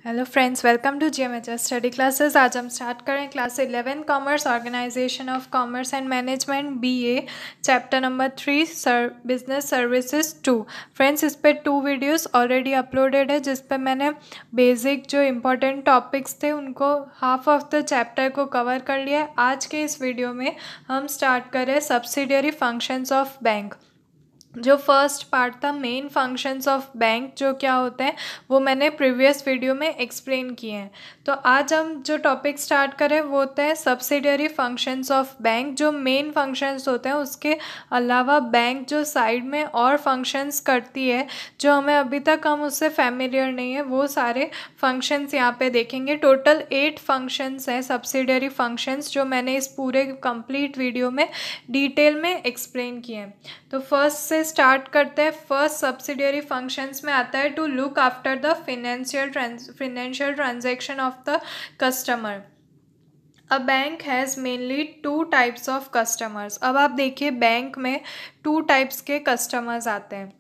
Hello friends, welcome to GMHS study classes. आज हम start करें class 11 commerce, organisation of commerce and management, BA, chapter number 3 business services 2। Friends, इस पर 2 videos already uploaded है जिस पर मैंने बेसिक जो इम्पोर्टेंट टॉपिक्स थे उनको हाफ ऑफ द चैप्टर को कवर कर लिया है। आज के इस वीडियो में हम स्टार्ट करें सब्सिडियरी फंक्शंस ऑफ बैंक। जो फर्स्ट पार्ट था मेन फंक्शंस ऑफ बैंक जो क्या होते हैं वो मैंने प्रीवियस वीडियो में एक्सप्लेन किए हैं। तो आज हम जो टॉपिक स्टार्ट करें वो होते हैं सब्सिडियरी फंक्शंस ऑफ बैंक। जो मेन फंक्शंस होते हैं उसके अलावा बैंक जो साइड में और फंक्शंस करती है जो हमें अभी तक हम उससे फैमिलियर नहीं है, वो सारे फंक्शंस यहाँ पे देखेंगे। टोटल 8 फंक्शंस हैं सब्सिडियरी फंक्शंस जो मैंने इस पूरे कंप्लीट वीडियो में डिटेल में एक्सप्लेन किए हैं। तो फर्स्ट से स्टार्ट करते हैं। फर्स्ट सब्सिडियरी फंक्शंस में आता है to look after the financial transaction of the customer. A bank has mainly 2 types of customers. अब आप देखिए बैंक में 2 टाइप्स के कस्टमर्स आते हैं,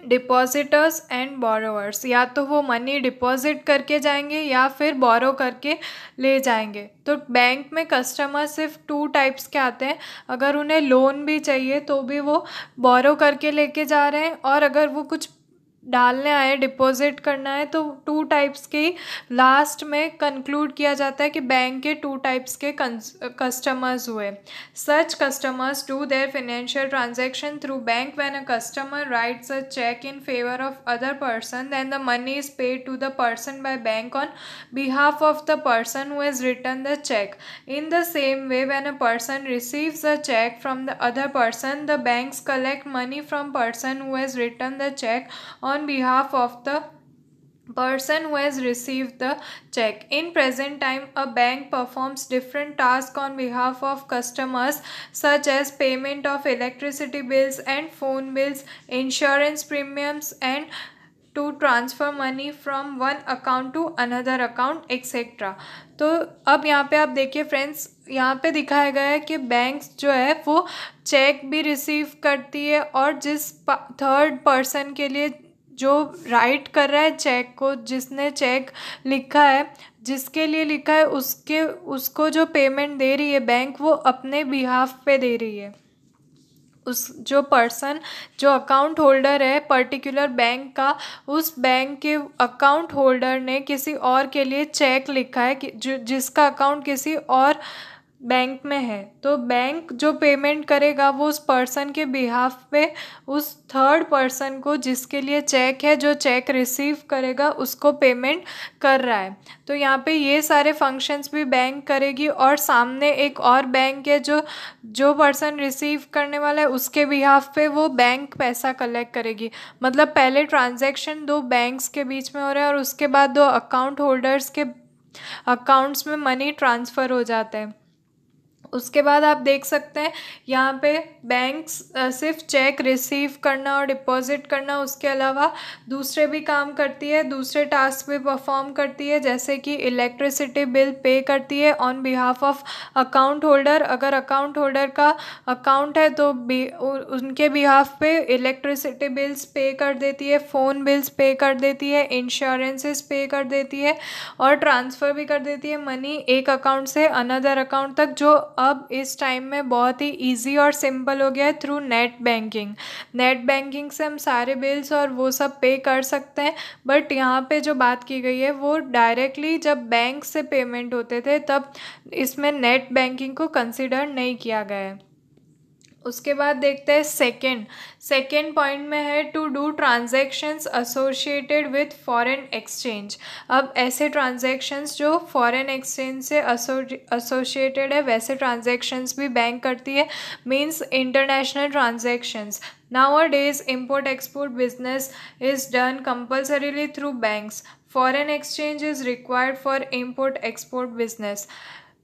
डिपॉजिटर्स एंड बोरोवर्स। या तो वो मनी डिपॉजिट करके जाएंगे या फिर बोरो करके ले जाएंगे। तो बैंक में कस्टमर सिर्फ 2 टाइप्स के आते हैं। अगर उन्हें लोन भी चाहिए तो भी वो बोरो करके लेके जा रहे हैं, और अगर वो कुछ डालने आए, डिपॉजिट करना है, तो 2 टाइप्स के ही लास्ट में कंक्लूड किया जाता है कि बैंक के 2 टाइप्स के कस्टमर्स हुए। Such customers do their financial transaction through bank. When a customer writes a cheque in favour of other person then the money is paid to the person by bank on behalf of the person who has written the check. In the same way, when a person receives a check from the other person, the banks collect money from person who has written the check on behalf of the person who has received the check. In present time, a bank performs different tasks on behalf of customers such as payment of electricity bills and phone bills, insurance premiums, and to transfer money from one account to another account etcetera. तो अब यहाँ पे आप देखिए friends, यहाँ पे दिखाया गया है कि बैंक्स जो है वो चेक भी रिसीव करती है, और जिस थर्ड पर्सन के लिए जो राइट कर रहा है चेक को, जिसने चेक लिखा है, जिसके लिए लिखा है, उसको जो पेमेंट दे रही है बैंक, वो अपने बिहाफ पे दे रही है। उस जो पर्सन जो अकाउंट होल्डर है पर्टिकुलर बैंक का, उस बैंक के अकाउंट होल्डर ने किसी और के लिए चेक लिखा है कि जिसका अकाउंट किसी और बैंक में है। तो बैंक जो पेमेंट करेगा वो उस पर्सन के बिहाफ पे उस थर्ड पर्सन को जिसके लिए चेक है, जो चेक रिसीव करेगा, उसको पेमेंट कर रहा है। तो यहाँ पे ये सारे फंक्शंस भी बैंक करेगी, और सामने एक और बैंक है जो पर्सन रिसीव करने वाला है उसके बिहाफ पे वो बैंक पैसा कलेक्ट करेगी। मतलब पहले ट्रांजैक्शन 2 बैंक्स के बीच में हो रहा है और उसके बाद 2 अकाउंट होल्डर्स के अकाउंट्स में मनी ट्रांसफ़र हो जाते हैं। उसके बाद आप देख सकते हैं यहाँ पे बैंक्स सिर्फ चेक रिसीव करना और डिपॉजिट करना, उसके अलावा दूसरे भी काम करती है, दूसरे टास्क भी परफॉर्म करती है, जैसे कि इलेक्ट्रिसिटी बिल पे करती है on behalf of account holder. अगर अकाउंट होल्डर का अकाउंट है तो उनके बिहाफ पे इलेक्ट्रिसिटी बिल्स पे कर देती है, फ़ोन बिल्स पे कर देती है, इंश्योरेंसेस पे कर देती है, और ट्रांसफ़र भी कर देती है मनी एक अकाउंट से अनदर अकाउंट तक, जो अब इस टाइम में बहुत ही इजी और सिंपल हो गया है through net banking. Net banking से हम सारे बिल्स और वो सब पे कर सकते हैं। बट यहाँ पे जो बात की गई है वो डायरेक्टली जब बैंक से पेमेंट होते थे तब इसमें नेट बैंकिंग को कंसिडर नहीं किया गया है। उसके बाद देखते हैं सेकेंड पॉइंट में है to do transactions associated with foreign exchange. अब ऐसे ट्रांजैक्शंस जो फॉरेन एक्सचेंज से एसोसिएटेड है वैसे ट्रांजैक्शंस भी बैंक करती है, means international transactions. Nowadays, import-export business is done compulsorily through banks. Foreign exchange is required for import-export business.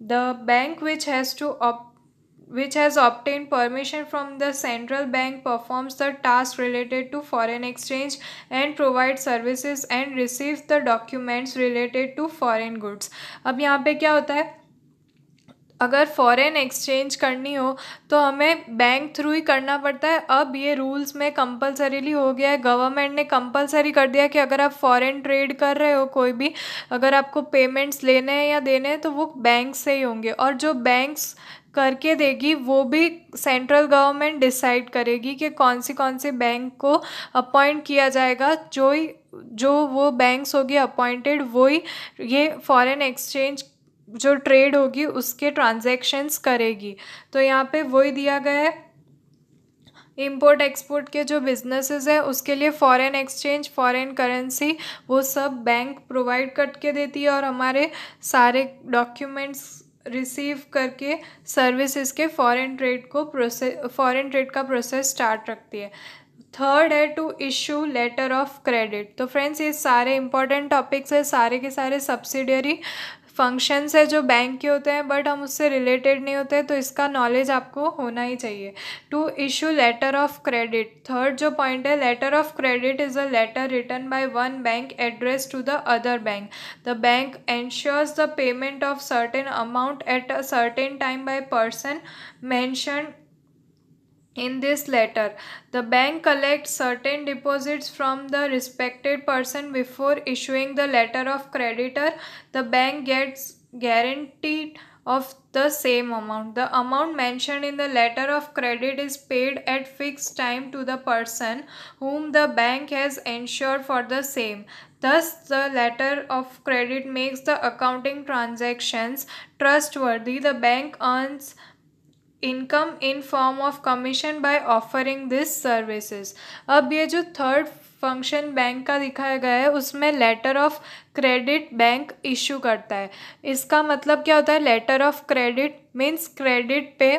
The bank which has obtained permission from the central bank performs the task related to foreign exchange and provides services and receives the documents related to foreign goods. अब यहाँ पे क्या होता है, अगर foreign exchange करनी हो तो हमें बैंक थ्रू ही करना पड़ता है। अब ये रूल्स में कंपलसरीली हो गया है, गवर्नमेंट ने कंपलसरी कर दिया कि अगर आप फॉरेन ट्रेड कर रहे हो कोई भी, अगर आपको पेमेंट्स लेने हैं या देने हैं तो वो बैंक से ही होंगे, और जो बैंक्स करके देगी वो भी सेंट्रल गवर्नमेंट डिसाइड करेगी कि कौन सी बैंक को अपॉइंट किया जाएगा। जो वो बैंक्स होगी अपॉइंटेड, वही ये फॉरेन एक्सचेंज जो ट्रेड होगी उसके ट्रांजैक्शंस करेगी। तो यहाँ पे वही दिया गया है, इम्पोर्ट एक्सपोर्ट के जो बिजनेसेस है उसके लिए फॉरेन एक्सचेंज, फॉरेन करेंसी, वो सब बैंक प्रोवाइड करके देती है, और हमारे सारे डॉक्यूमेंट्स रिसीव करके सर्विसेज के फॉरेन ट्रेड का प्रोसेस स्टार्ट रखती है। थर्ड है to issue letter of credit. तो फ्रेंड्स ये सारे इंपॉर्टेंट टॉपिक्स है, सारे के सारे सब्सिडियरी फंक्शंस है जो बैंक के होते हैं, बट हम उससे रिलेटेड नहीं होते, तो इसका नॉलेज आपको होना ही चाहिए। To issue letter of credit, third जो पॉइंट है, letter of credit is a letter written by one bank address to the other bank. The bank ensures the payment of certain amount at a certain time by person mentioned in this letter. The bank collects certain deposits from the respected person before issuing the letter of creditor. The bank gets guarantee of the same amount. The amount mentioned in the letter of credit is paid at fixed time to the person whom the bank has insured for the same. Thus, the letter of credit makes the accounting transactions trustworthy. The bank earns income in form of commission by offering this services. अब ये जो third function bank का दिखाया गया है उसमें letter of credit bank issue करता है। इसका मतलब क्या होता है? Letter of credit means credit पे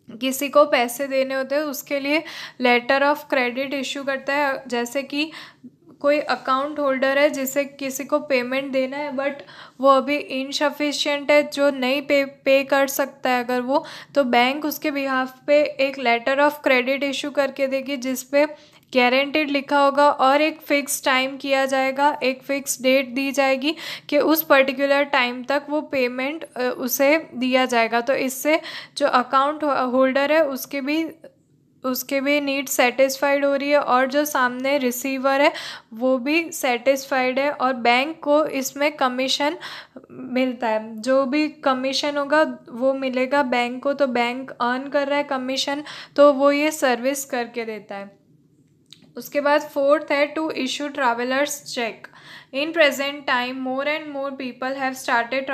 किसी को पैसे देने होते हैं उसके लिए लेटर ऑफ क्रेडिट इशू करता है। जैसे कि कोई अकाउंट होल्डर है जिसे किसी को पेमेंट देना है बट वो अभी इनसफिशिएंट है, जो नहीं पे कर सकता है अगर वो, तो बैंक उसके बिहाफ पे एक लेटर ऑफ क्रेडिट इशू करके देगी जिस पे गारंटीड लिखा होगा और एक फ़िक्स टाइम किया जाएगा, एक फ़िक्स डेट दी जाएगी कि उस पर्टिकुलर टाइम तक वो पेमेंट उसे दिया जाएगा। तो इससे जो अकाउंट होल्डर है उसके भी नीड सेटिस्फाइड हो रही है और जो सामने रिसीवर है वो भी सेटिस्फाइड है, और बैंक को इसमें कमीशन मिलता है। जो भी कमीशन होगा वो मिलेगा बैंक को, तो बैंक अर्न कर रहा है कमीशन, तो वो ये सर्विस करके देता है। उसके बाद फोर्थ है to issue travellers cheque. In present time more and more people have started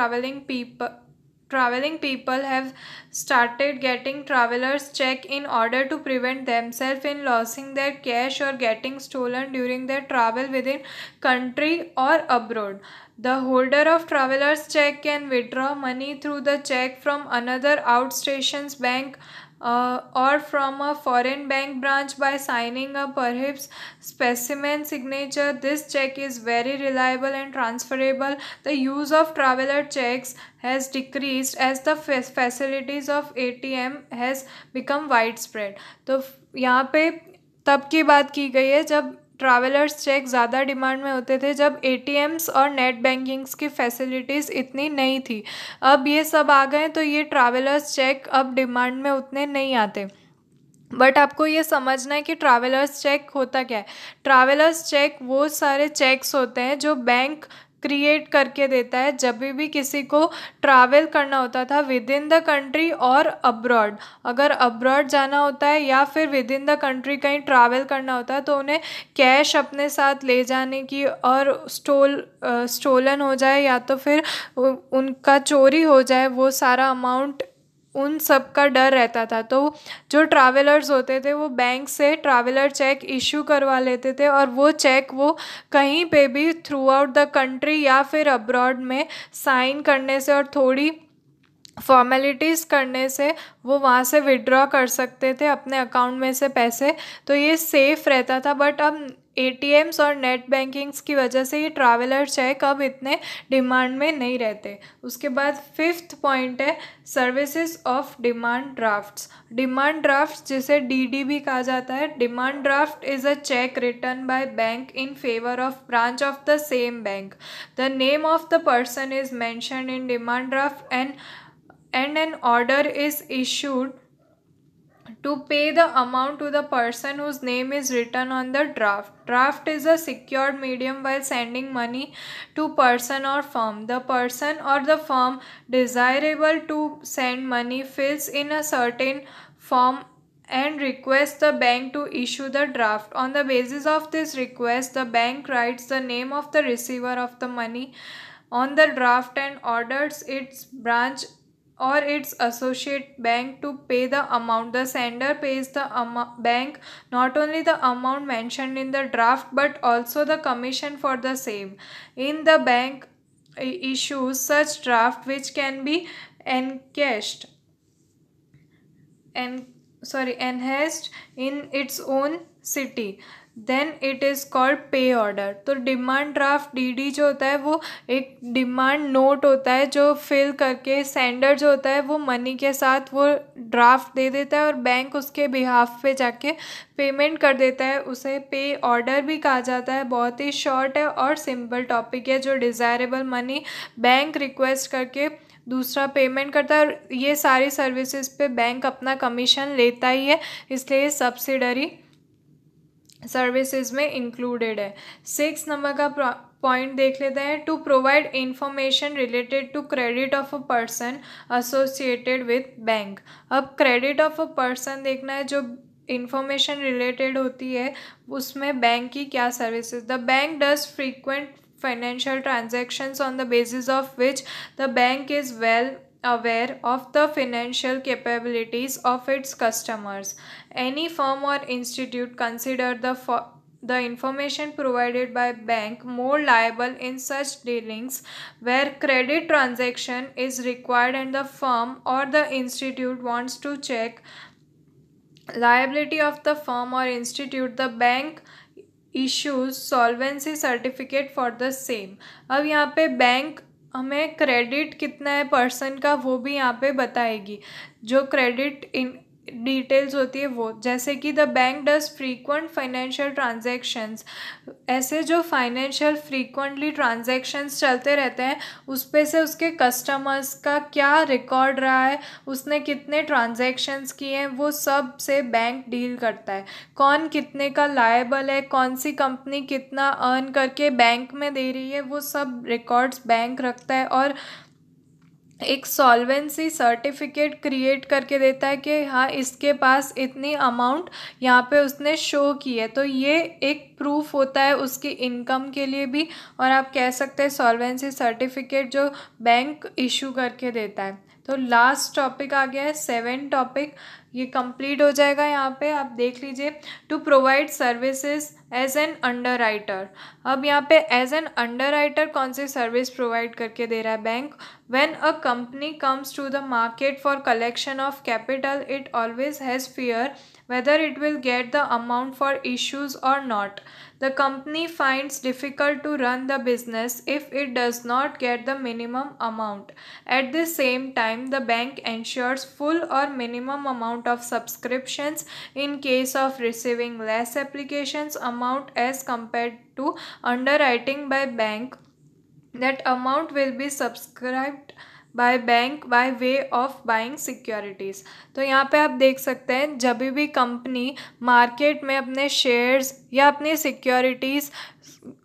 traveling people have started getting travelers check in order to prevent themselves in losing their cash or getting stolen during their travel within country or abroad. The holder of travelers check can withdraw money through the check from another outstation bank or from a foreign bank branch by signing a perhaps specimen signature. This check is very reliable and transferable. The use of traveler checks has decreased as the facilities of ATM has become widespread. तो यहाँ पे तब की बात की गई है जब ट्रैवलर्स चेक ज़्यादा डिमांड में होते थे, जब एटीएम्स और नेट बैंकिंग्स की फैसिलिटीज़ इतनी नहीं थी। अब ये सब आ गए तो ये ट्रैवलर्स चेक अब डिमांड में उतने नहीं आते। बट आपको ये समझना है कि ट्रैवलर्स चेक होता क्या है। ट्रैवलर्स चेक वो सारे चेक्स होते हैं जो बैंक क्रिएट करके देता है जब भी किसी को ट्रैवल करना होता था विद इन द कंट्री और अब्रॉड। अगर अब्रॉड जाना होता है या फिर विद इन द कंट्री कहीं ट्रैवल करना होता है तो उन्हें कैश अपने साथ ले जाने की, और स्टोलन हो जाए या तो फिर उनका चोरी हो जाए, वो सारा अमाउंट उन सब का डर रहता था। तो जो ट्रैवलर्स होते थे वो बैंक से ट्रैवलर चेक इशू करवा लेते थे, और वो चेक वो कहीं पे भी थ्रू आउट द कंट्री या फिर अब्रॉड में साइन करने से और थोड़ी फॉर्मेलिटीज़ करने से वो वहाँ से विड्रॉ कर सकते थे अपने अकाउंट में से पैसे। तो ये सेफ़ रहता था। बट अब एटीएम्स और नेट बैंकिंग्स की वजह से ये ट्रैवलर चेक अब इतने डिमांड में नहीं रहते। उसके बाद फिफ्थ पॉइंट है services of demand drafts. Demand drafts जिसे डीडी भी कहा जाता है। Demand draft is a cheque written by bank in favour of branch of the same bank. The name of the person is mentioned in demand draft and an order is issued to pay the amount to the person whose name is written on the draft. Draft is a secured medium while sending money to person or firm. The person or the firm desirable to send money fills in a certain form and requests the bank to issue the draft. On the basis of this request, the bank writes the name of the receiver of the money on the draft and orders its branch or its associate bank to pay the amount. The sender pays the bank not only the amount mentioned in the draft but also the commission for the same. In the bank issues such draft which can be encashed and enhanced in its own city, then it is called pay order. तो demand draft DD जो होता है वो एक demand note होता है जो fill करके सेंडर जो होता है वो मनी के साथ वो ड्राफ्ट दे देता है और बैंक उसके बिहाफ पे जाके पेमेंट कर देता है. उसे पे ऑर्डर भी कहा जाता है. बहुत ही शॉर्ट है और सिंपल टॉपिक है जो डिज़ायरेबल मनी बैंक रिक्वेस्ट करके दूसरा पेमेंट करता है और ये सारी सर्विसेज पे बैंक अपना कमीशन लेता ही है, इसलिए सब्सिडरी सर्विसेज में इंक्लूडेड है. 6 नंबर का पॉइंट देख लेते हैं. To provide information related to credit of a person associated with bank. अब क्रेडिट ऑफ अ पर्सन देखना है, जो इंफॉर्मेशन रिलेटेड होती है उसमें बैंक की क्या services. The bank does frequent financial transactions on the basis of which the bank is well aware of the financial capabilities of its customers. Any firm or institute consider the information provided by bank more liable in such dealings where credit transaction is required and the firm or the institute wants to check liability of the firm or institute. The bank issues solvency certificate for the same. अब यहाँ पे bank हमें credit कितना है person का वो भी यहाँ पे बताएगी. जो क्रेडिट इन डिटेल्स होती है वो, जैसे कि the bank does frequent financial transactions. ऐसे जो फाइनेंशियल फ्रीक्वेंटली ट्रांजैक्शंस चलते रहते हैं उस पे से उसके कस्टमर्स का क्या रिकॉर्ड रहा है, उसने कितने ट्रांजैक्शंस किए हैं, वो सब से बैंक डील करता है. कौन कितने का लायबल है, कौन सी कंपनी कितना अर्न करके बैंक में दे रही है, वो सब रिकॉर्ड्स बैंक रखता है और एक सॉल्वेंसी सर्टिफिकेट क्रिएट करके देता है कि हाँ इसके पास इतनी अमाउंट यहाँ पे उसने शो की है. तो ये एक प्रूफ होता है उसकी इनकम के लिए भी, और आप कह सकते हैं सॉल्वेंसी सर्टिफिकेट जो बैंक इशू करके देता है. तो लास्ट टॉपिक आ गया है 7 टॉपिक, ये कंप्लीट हो जाएगा. यहाँ पे आप देख लीजिए. To provide services as an underwriter. अब यहाँ पे एज एन अंडर राइटर कौन सी सर्विस प्रोवाइड करके दे रहा है bank. When a company comes to the market for collection of capital it always has fear whether it will get the amount for issues or not. The company finds difficult to run the business if it does not get the minimum amount. At the same time, the bank ensures full or minimum amount of subscriptions in case of receiving less applications amount as compared to underwriting by bank. That amount will be subscribed by bank by way of buying securities. तो यहाँ पे आप देख सकते हैं जब भी company market में अपने शेयर्स या अपनी सिक्योरिटीज़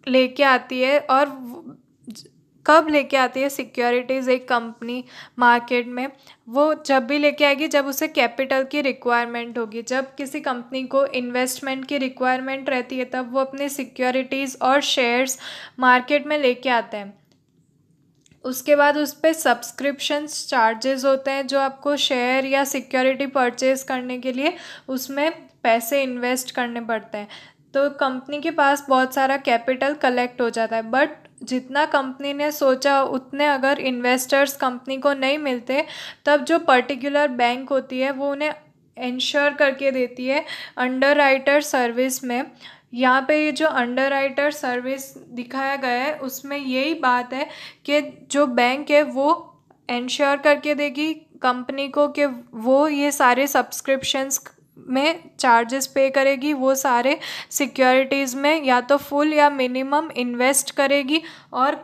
लेके आती है, और कब लेके आती है सिक्योरिटीज़ एक कंपनी मार्केट में, वो जब भी लेके आएगी जब उसे कैपिटल की रिक्वायरमेंट होगी. जब किसी कंपनी को इन्वेस्टमेंट की रिक्वायरमेंट रहती है तब वो अपने सिक्योरिटीज़ और शेयर्स मार्केट में लेके आते हैं. उसके बाद उस पर सब्सक्रिप्शंस चार्जेस होते हैं जो आपको शेयर या सिक्योरिटी परचेज़ करने के लिए उसमें पैसे इन्वेस्ट करने पड़ते हैं. तो कंपनी के पास बहुत सारा कैपिटल कलेक्ट हो जाता है, बट जितना कंपनी ने सोचा उतने अगर इन्वेस्टर्स कंपनी को नहीं मिलते तब जो पर्टिकुलर बैंक होती है वो उन्हें इंश्योर करके देती है अंडर राइटर सर्विस में. यहाँ पे ये जो अंडर राइटर सर्विस दिखाया गया है उसमें यही बात है कि जो बैंक है वो इंश्योर करके देगी कंपनी को कि वो ये सारे सब्सक्रिप्शंस में चार्जेस पे करेगी, वो सारे सिक्योरिटीज़ में या तो फुल या मिनिमम इन्वेस्ट करेगी और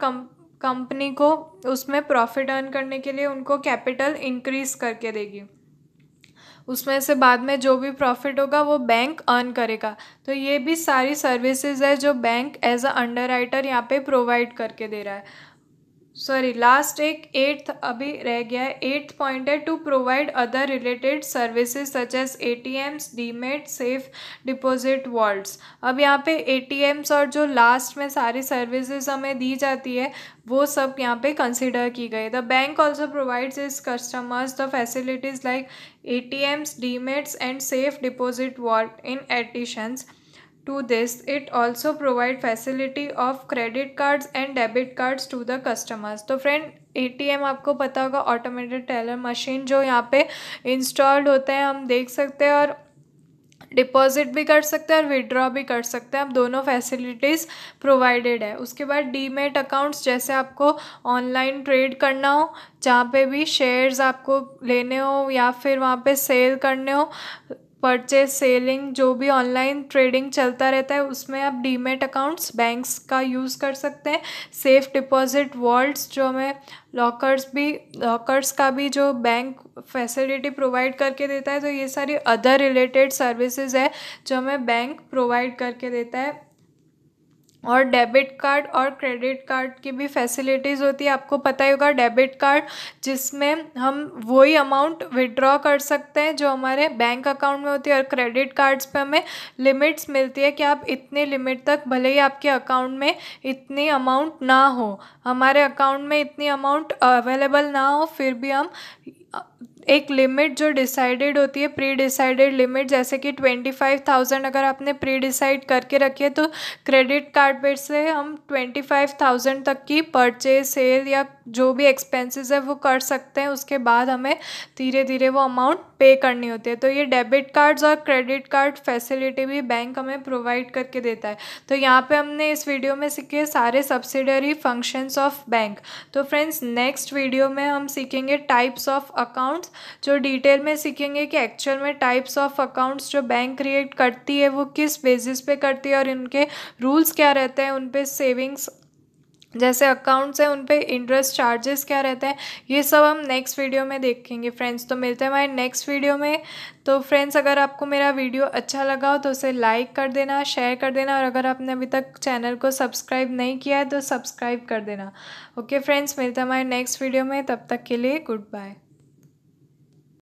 कंपनी को उसमें प्रॉफिट अर्न करने के लिए उनको कैपिटल इंक्रीज करके देगी। उसमें से बाद में जो भी प्रॉफिट होगा वो बैंक अर्न करेगा। तो ये भी सारी सर्विसेज है जो बैंक एज अ अंडरराइटर यहाँ पे प्रोवाइड करके दे रहा है। सॉरी, लास्ट एक 8th अभी रह गया है। 8th पॉइंट है to provide other related services such as ATMs, demat, safe deposit vaults. अब यहाँ पे ATMs और जो लास्ट में सारी सर्विसेज हमें दी जाती है वो सब यहाँ पे कंसिडर की गई। The bank also provides its customers the facilities like ATMs, demats and safe deposit vault. In additions to this, it also provide facility of credit cards and debit cards to the customers। तो friend ATM आपको पता होगा, automated teller machine जो यहाँ पे installed होते हैं, हम देख सकते हैं और डिपॉजिट भी कर सकते हैं और विड्रॉ भी कर सकते हैं। अब दोनों फैसिलिटीज़ प्रोवाइडेड है। उसके बाद डीमेट अकाउंट्स, जैसे आपको ऑनलाइन ट्रेड करना हो, जहाँ पे भी शेयर्स आपको लेने हो या फिर वहाँ पे सेल करने हो, परचेज सेलिंग जो भी ऑनलाइन ट्रेडिंग चलता रहता है उसमें आप डीमेट अकाउंट्स बैंक्स का यूज़ कर सकते हैं। सेफ डिपॉजिट वॉल्ट्स जो हमें लॉकर्स का भी जो बैंक फैसिलिटी प्रोवाइड करके देता है। तो ये सारी अदर रिलेटेड सर्विसेज है जो हमें बैंक प्रोवाइड करके देता है। और डेबिट कार्ड और क्रेडिट कार्ड की भी फैसिलिटीज़ होती है। आपको पता ही होगा डेबिट कार्ड जिसमें हम वही अमाउंट विड्रॉ कर सकते हैं जो हमारे बैंक अकाउंट में होती है, और क्रेडिट कार्ड्स पे हमें लिमिट्स मिलती है कि आप इतने लिमिट तक, भले ही आपके अकाउंट में इतनी अमाउंट ना हो, हमारे अकाउंट में इतनी अमाउंट अवेलेबल ना हो, फिर भी हम एक लिमिट जो डिसाइडेड होती है, प्री डिसाइडेड लिमिट, जैसे कि 25,000 अगर आपने प्री डिसाइड करके रखी है तो क्रेडिट कार्ड पे से हम 25,000 तक की परचेज, सेल या जो भी एक्सपेंसेस है वो कर सकते हैं। उसके बाद हमें धीरे धीरे वो अमाउंट पे करनी होती है। तो ये डेबिट कार्ड्स और क्रेडिट कार्ड फैसिलिटी भी बैंक हमें प्रोवाइड करके देता है। तो यहाँ पे हमने इस वीडियो में सीखे सारे सब्सिडरी फंक्शंस ऑफ बैंक। तो फ्रेंड्स नेक्स्ट वीडियो में हम सीखेंगे टाइप्स ऑफ अकाउंट्स, जो डिटेल में सीखेंगे कि एक्चुअल में टाइप्स ऑफ अकाउंट्स जो बैंक क्रिएट करती है वो किस बेसिस पे करती है और इनके रूल्स क्या रहते हैं, उन पे सेविंग्स जैसे अकाउंट्स हैं उन पे इंटरेस्ट चार्जेस क्या रहते हैं, ये सब हम नेक्स्ट वीडियो में देखेंगे फ्रेंड्स। तो मिलते हैं हमारे नेक्स्ट वीडियो में। तो फ्रेंड्स अगर आपको मेरा वीडियो अच्छा लगा हो तो उसे लाइक कर देना, शेयर कर देना, और अगर आपने अभी तक चैनल को सब्सक्राइब नहीं किया है तो सब्सक्राइब कर देना। ओके फ्रेंड्स, मिलते हैं हमारे नेक्स्ट वीडियो में, तब तक के लिए गुड बाय।